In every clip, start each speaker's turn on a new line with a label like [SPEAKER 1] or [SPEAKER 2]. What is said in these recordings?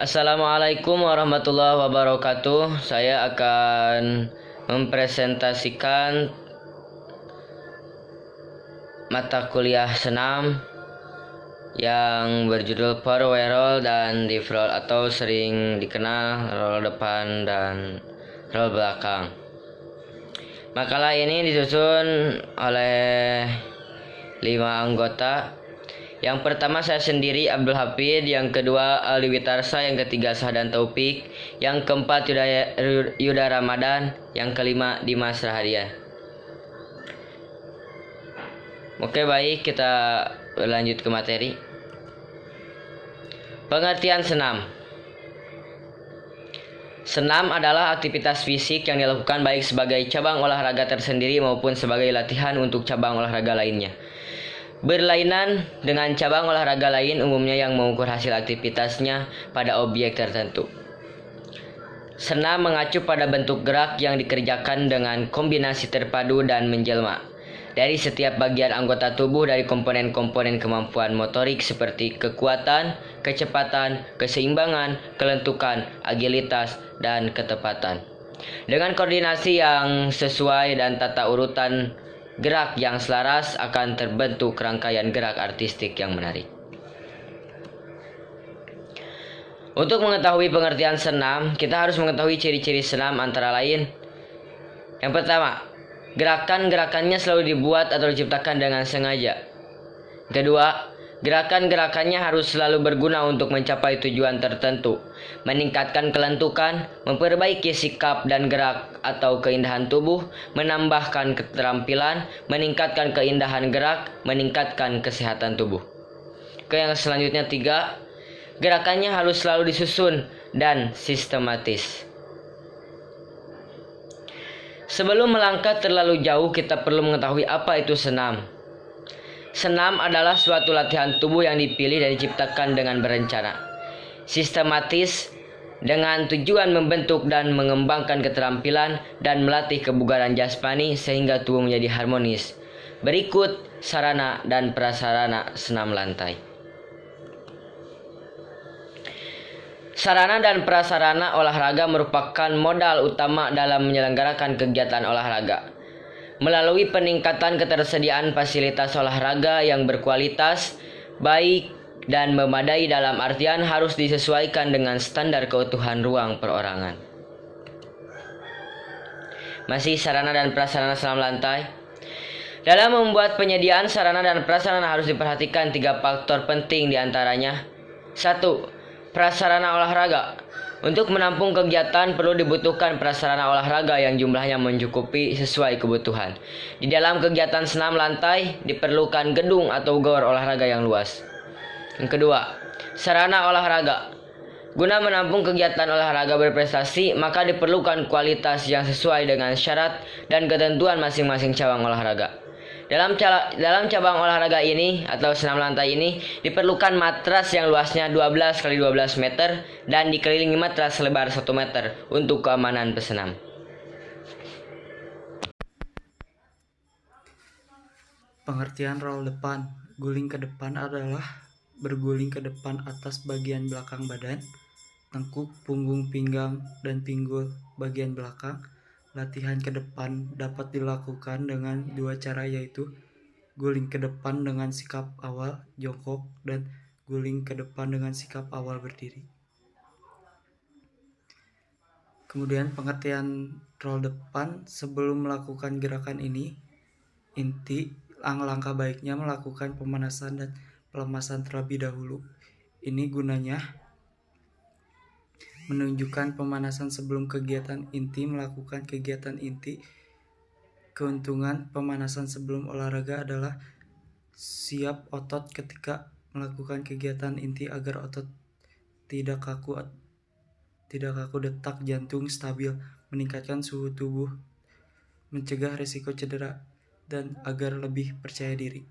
[SPEAKER 1] Assalamualaikum warahmatullahi wabarakatuh. Saya akan mempresentasikan mata kuliah senam yang berjudul forward roll dan div roll atau sering dikenal roll depan dan roll belakang. Makalah ini disusun oleh 5 anggota. Yang pertama saya sendiri, Abdul Hafid. Yang kedua Aldi Witarsa. Yang ketiga Sahdan Taufik. Yang keempat Yuda Ramadan. Yang kelima Dimas Rahadian. Oke, baik, kita lanjut ke materi. Pengertian senam. Senam adalah aktivitas fisik yang dilakukan baik sebagai cabang olahraga tersendiri maupun sebagai latihan untuk cabang olahraga lainnya. Berlainan dengan cabang olahraga lain umumnya yang mengukur hasil aktivitasnya pada objek tertentu. Senam mengacu pada bentuk gerak yang dikerjakan dengan kombinasi terpadu dan menjelma dari setiap bagian anggota tubuh dari komponen-komponen kemampuan motorik seperti kekuatan, kecepatan, keseimbangan, kelentukan, agilitas, dan ketepatan. Dengan koordinasi yang sesuai dan tata urutan gerak yang selaras akan terbentuk rangkaian gerak artistik yang menarik. Untuk mengetahui pengertian senam, kita harus mengetahui ciri-ciri senam antara lain. Yang pertama, gerakan-gerakannya selalu dibuat atau diciptakan dengan sengaja. Kedua, gerakan-gerakannya harus selalu berguna untuk mencapai tujuan tertentu, meningkatkan kelentukan, memperbaiki sikap dan gerak atau keindahan tubuh, menambahkan keterampilan, meningkatkan keindahan gerak, meningkatkan kesehatan tubuh. Yang selanjutnya 3, gerakannya harus selalu disusun dan sistematis. Sebelum melangkah terlalu jauh, kita perlu mengetahui apa itu senam. Senam adalah suatu latihan tubuh yang dipilih dan diciptakan dengan berencana, sistematis, dengan tujuan membentuk dan mengembangkan keterampilan dan melatih kebugaran jasmani sehingga tubuh menjadi harmonis. Berikut sarana dan prasarana senam lantai. Sarana dan prasarana olahraga merupakan modal utama dalam menyelenggarakan kegiatan olahraga. Melalui peningkatan ketersediaan fasilitas olahraga yang berkualitas, baik, dan memadai dalam artian harus disesuaikan dengan standar keutuhan ruang perorangan. Masih sarana dan prasarana senam lantai. Dalam membuat penyediaan sarana dan prasarana harus diperhatikan 3 faktor penting diantaranya. 1. Prasarana olahraga. Untuk menampung kegiatan perlu dibutuhkan prasarana olahraga yang jumlahnya mencukupi sesuai kebutuhan. Di dalam kegiatan senam lantai diperlukan gedung atau gor olahraga yang luas. Yang kedua, sarana olahraga. Guna menampung kegiatan olahraga berprestasi, maka diperlukan kualitas yang sesuai dengan syarat dan ketentuan masing-masing cabang olahraga. Dalam cabang olahraga ini atau senam lantai ini diperlukan matras yang luasnya 12 x 12 meter dan dikelilingi matras selebar 1 meter untuk keamanan pesenam.
[SPEAKER 2] Pengertian roll depan. Guling ke depan adalah berguling ke depan atas bagian belakang badan, tengkuk, punggung, pinggang, dan pinggul bagian belakang. Latihan ke depan dapat dilakukan dengan 2 cara, yaitu guling ke depan dengan sikap awal jongkok dan guling ke depan dengan sikap awal berdiri. Kemudian pengertian roll depan. Sebelum melakukan gerakan ini, inti langkah baiknya melakukan pemanasan dan pelemasan terlebih dahulu. Ini gunanya menunjukkan pemanasan sebelum kegiatan inti. Melakukan kegiatan inti. Keuntungan pemanasan sebelum olahraga adalah siap otot ketika melakukan kegiatan inti agar otot tidak kaku, detak jantung stabil, meningkatkan suhu tubuh, mencegah risiko cedera, dan agar lebih percaya diri.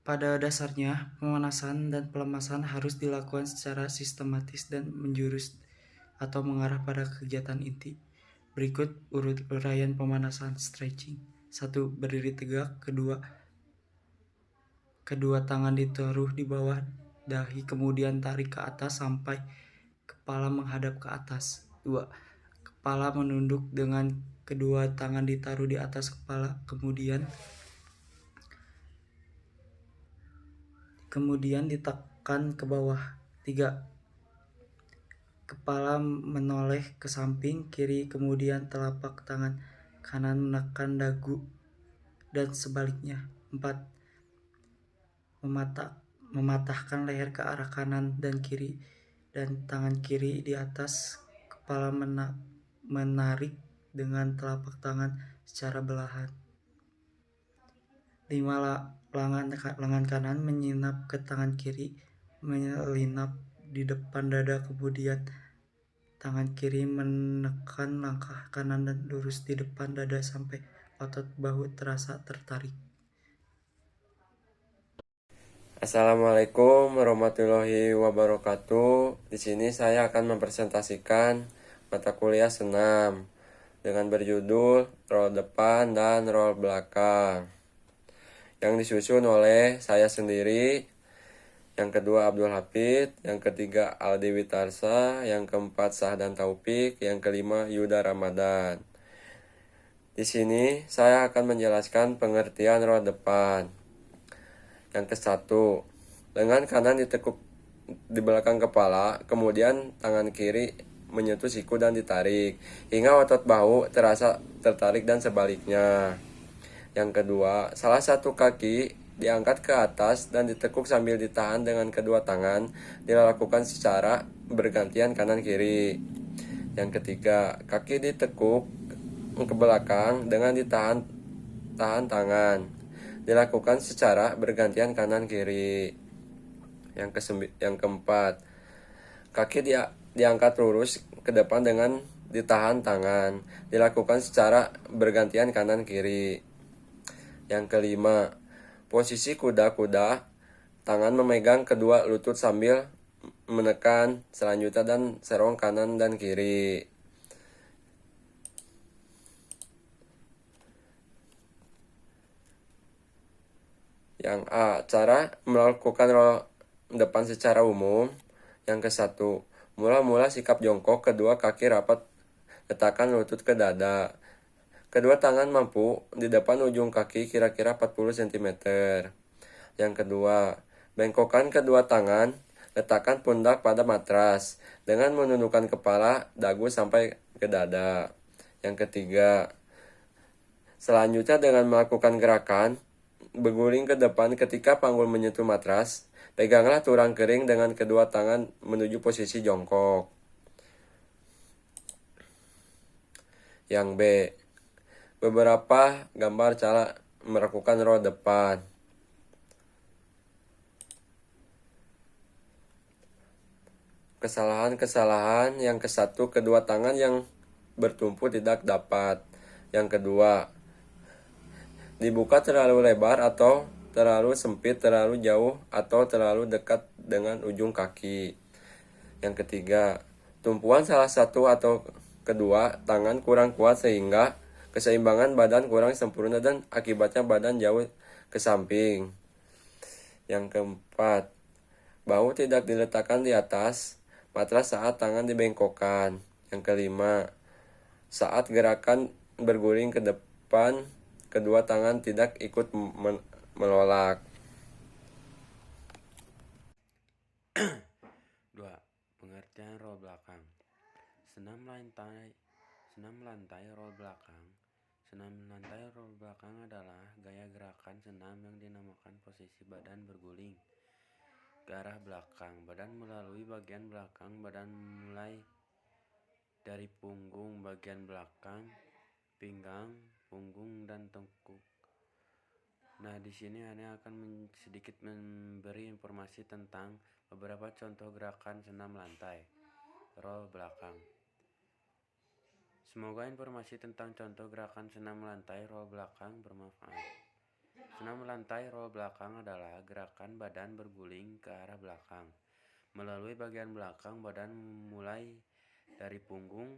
[SPEAKER 2] Pada dasarnya, pemanasan dan pelemasan harus dilakukan secara sistematis dan menjurus atau mengarah pada kegiatan inti. Berikut uraian pemanasan stretching. 1. Berdiri tegak. 2. Kedua tangan ditaruh di bawah dahi, kemudian tarik ke atas sampai kepala menghadap ke atas. 2. Kepala menunduk dengan kedua tangan ditaruh di atas kepala, kemudian ditekan ke bawah. 3. Kepala menoleh ke samping kiri, kemudian telapak tangan kanan menekan dagu dan sebaliknya. 4. Mematahkan leher ke arah kanan dan kiri, dan tangan kiri di atas kepala menarik dengan telapak tangan secara belahan. 5. Lengan kanan menyiap ke tangan kiri, menyelinap di depan dada, kemudian tangan kiri menekan langkah kanan dan lurus di depan dada sampai otot bahu terasa tertarik.
[SPEAKER 3] Assalamualaikum warahmatullahi wabarakatuh. Di sini saya akan mempresentasikan mata kuliah senam dengan berjudul roll depan dan roll belakang, yang disusun oleh saya sendiri, yang kedua Abdul Hafid, yang ketiga Aldi Witarsa, yang keempat Sahdan Taufik, yang kelima Yuda Ramadan. Di sini saya akan menjelaskan pengertian roll depan. Yang ke-1, lengan kanan ditekuk di belakang kepala, kemudian tangan kiri menyentuh siku dan ditarik, hingga otot bahu terasa tertarik dan sebaliknya. Yang kedua, salah satu kaki diangkat ke atas dan ditekuk sambil ditahan dengan kedua tangan, dilakukan secara bergantian kanan kiri. Yang ketiga, kaki ditekuk ke belakang dengan ditahan tangan, dilakukan secara bergantian kanan kiri. Yang keempat, kaki diangkat lurus ke depan dengan ditahan tangan, dilakukan secara bergantian kanan kiri. Yang kelima, posisi kuda-kuda, tangan memegang kedua lutut sambil menekan selanjutnya dan serong kanan dan kiri. Yang A, cara melakukan roll depan secara umum. Yang ke-1, mula-mula sikap jongkok, kedua kaki rapat, letakkan lutut ke dada. Kedua tangan mampu di depan ujung kaki kira-kira 40 cm. Yang kedua, bengkokkan kedua tangan, letakkan pundak pada matras dengan menundukkan kepala, dagu sampai ke dada. Yang ketiga, selanjutnya dengan melakukan gerakan berguling ke depan ketika panggul menyentuh matras, peganglah tulang kering dengan kedua tangan menuju posisi jongkok. Yang B, beberapa gambar cara melakukan roll depan. Kesalahan-kesalahan. Yang ke-1, kedua tangan yang bertumpu tidak dapat. Yang kedua, dibuka terlalu lebar atau terlalu sempit, terlalu jauh atau terlalu dekat dengan ujung kaki. Yang ketiga, tumpuan salah satu atau kedua tangan kurang kuat sehingga keseimbangan badan kurang sempurna dan akibatnya badan jauh ke samping. Yang keempat, bahu tidak diletakkan di atas matras saat tangan dibengkokkan. Yang kelima, saat gerakan berguling ke depan, kedua tangan tidak ikut melolak.
[SPEAKER 4] 2. Pengertian roll belakang. Senam lantai roll belakang. Senam lantai roll belakang adalah gaya gerakan senam yang dinamakan posisi badan berguling ke arah belakang badan melalui bagian belakang badan, mulai dari punggung bagian belakang, pinggang, punggung, dan tengkuk. Nah, di sini Anda akan sedikit memberi informasi tentang beberapa contoh gerakan senam lantai roll belakang. Semoga informasi tentang contoh gerakan senam lantai roll belakang bermanfaat. Senam lantai roll belakang adalah gerakan badan berguling ke arah belakang melalui bagian belakang badan, mulai dari punggung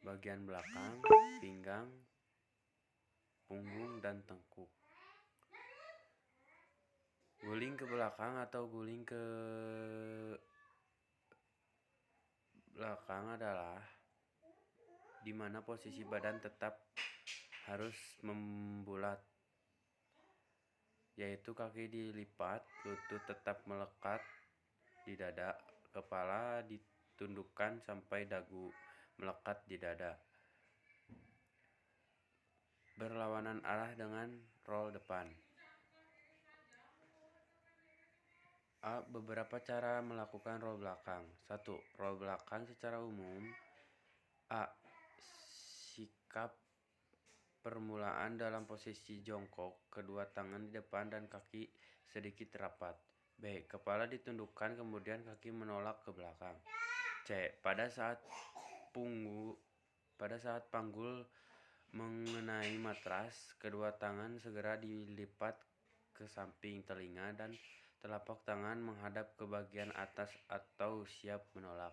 [SPEAKER 4] bagian belakang, pinggang, punggung, dan tengkuk. Guling ke belakang atau guling ke belakang adalah di mana posisi badan tetap harus membulat, yaitu kaki dilipat, lutut tetap melekat di dada, kepala ditundukkan sampai dagu melekat di dada. Berlawanan arah dengan roll depan. A. Beberapa cara melakukan roll belakang. 1. Roll belakang secara umum. A. Sikap permulaan dalam posisi jongkok, kedua tangan di depan dan kaki sedikit rapat. B. Kepala ditundukkan kemudian kaki menolak ke belakang. C. Pada saat panggul mengenai matras, kedua tangan segera dilipat ke samping telinga dan telapak tangan menghadap ke bagian atas atau siap menolak.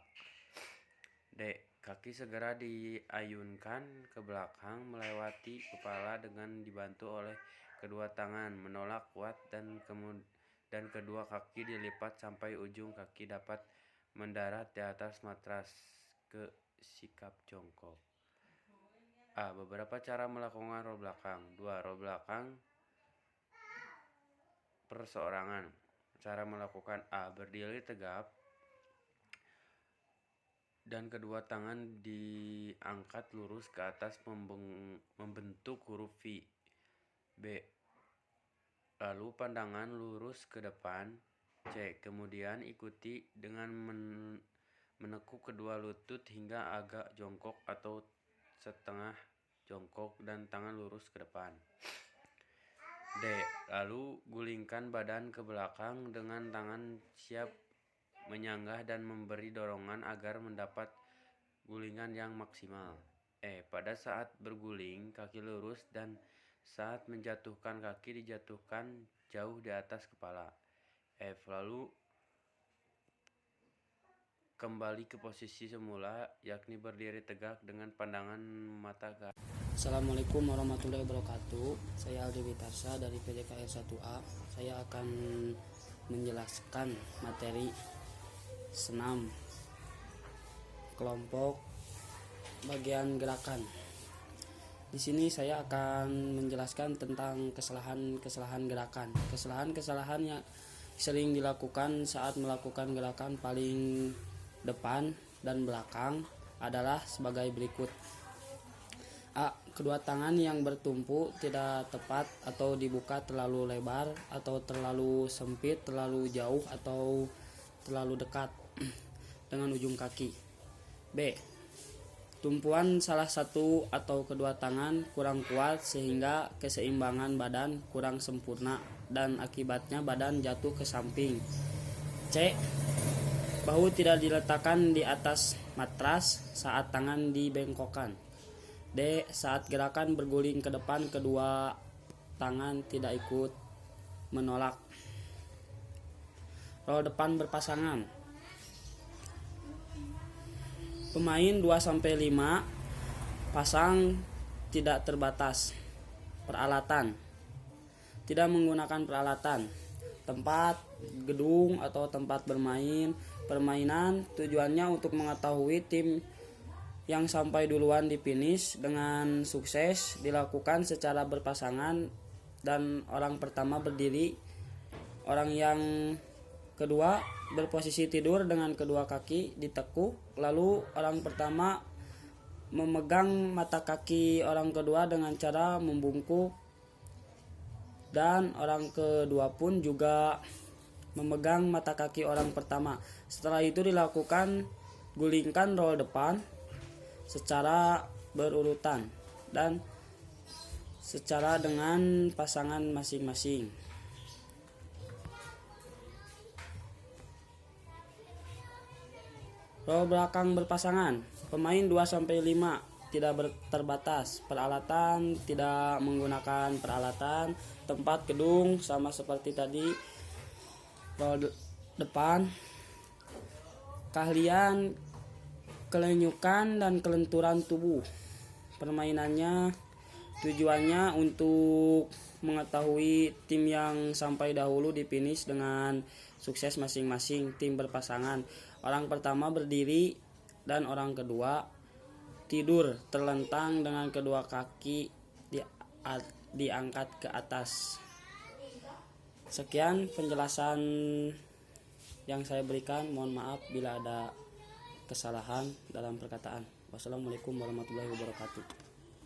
[SPEAKER 4] D. Kaki segera diayunkan ke belakang melewati kepala dengan dibantu oleh kedua tangan menolak kuat dan kedua kaki dilipat sampai ujung kaki dapat mendarat di atas matras ke sikap jongkok. A. Beberapa cara melakukan roll belakang. 2. Roll belakang perseorangan. Cara melakukan A. Berdiri tegap dan kedua tangan diangkat lurus ke atas membentuk huruf V. B. Lalu pandangan lurus ke depan. C. Kemudian ikuti dengan menekuk kedua lutut hingga agak jongkok atau setengah jongkok dan tangan lurus ke depan. D. Lalu gulingkan badan ke belakang dengan tangan siap menyanggah dan memberi dorongan agar mendapat gulingan yang maksimal. E. Pada saat berguling, kaki lurus dan saat menjatuhkan kaki dijatuhkan jauh di atas kepala. F. Lalu kembali ke posisi semula, yakni berdiri tegak dengan pandangan mata ke.
[SPEAKER 5] Assalamualaikum warahmatullahi wabarakatuh. Saya Aldi Witarsa dari PDKR 1A. Saya akan menjelaskan materi senam kelompok bagian gerakan. Di sini saya akan menjelaskan tentang kesalahan gerakan. Kesalahan yang sering dilakukan saat melakukan gerakan paling depan dan belakang adalah sebagai berikut. A. Kedua tangan yang bertumpu tidak tepat atau dibuka terlalu lebar atau terlalu sempit, terlalu jauh atau terlalu dekat dengan ujung kaki. B. Tumpuan salah satu atau kedua tangan kurang kuat sehingga keseimbangan badan kurang sempurna dan akibatnya badan jatuh ke samping. C. Bahu tidak diletakkan di atas matras saat tangan dibengkokkan. D. Saat gerakan berguling ke depan, kedua tangan tidak ikut menolak. Roll depan berpasangan. Pemain 2-5 pasang tidak terbatas. Peralatan. Tidak menggunakan peralatan. Tempat, gedung atau tempat bermain. Permainan tujuannya untuk mengetahui tim yang sampai duluan di finish dengan sukses dilakukan secara berpasangan dan orang pertama berdiri, orang yang kedua berposisi tidur dengan kedua kaki ditekuk, lalu orang pertama memegang mata kaki orang kedua dengan cara membungkuk dan orang kedua pun juga memegang mata kaki orang pertama. Setelah itu dilakukan gulingkan roll depan secara berurutan dan secara dengan pasangan masing-masing. Roll belakang berpasangan. Pemain 2-5 tidak terbatas. Peralatan tidak menggunakan peralatan. Tempat gedung sama seperti tadi. Roll depan. Keahlian kelenyukan dan kelenturan tubuh. Permainannya Tujuannya untuk mengetahui tim yang sampai dahulu di finish dengan sukses masing-masing tim berpasangan. Orang pertama berdiri dan orang kedua tidur terlentang dengan kedua kaki diangkat ke atas. Sekian penjelasan yang saya berikan. Mohon maaf bila ada kesalahan dalam perkataan. Wassalamualaikum warahmatullahi wabarakatuh.